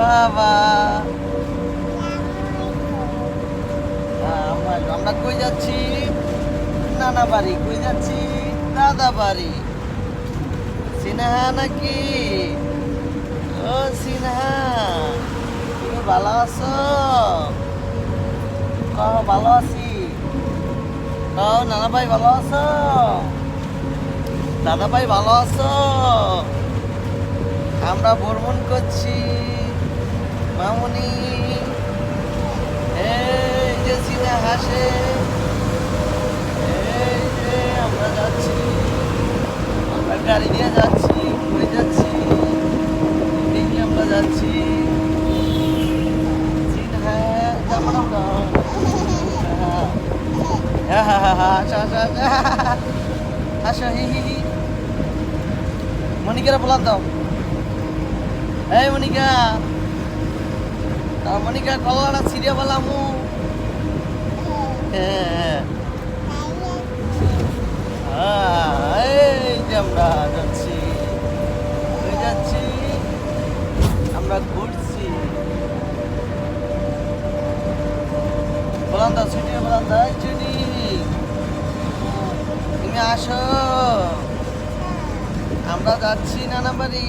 বাবা। আমরা কই যাচ্ছি? নানা বাড়ি। কই যাচ্ছি? দাদা বাড়ি। সিনহা নাকি? ও সিনহা, তুমি ভালো আছো? ভালো আছি। নানা ভাই ভালো আছো? দাদা ভাই ভালো আছো? আমরা ভ্রমণ করছি মামুনি। এই যে সিনে হাসে, এই যে আমরা যাচ্ছি, আমরা গাড়ি নিয়ে যাচ্ছি, ঘুরে যাচ্ছি, দেখি আমরা যাচ্ছি। সিনহা যেমন আমরা হাসো হি হি হি। মনিকারা বলার দাও। এই মনিকা, মনিকা কলাটা ছিঁড়ে বলামু। এই যে আমরা যাচ্ছি, যাচ্ছি, আমরা ঘুরছি। বলান দাও, ছুটিয়ে বলান দাও। ছুটি, তুমি আসো, আমরা যাচ্ছি নানা বাড়ি।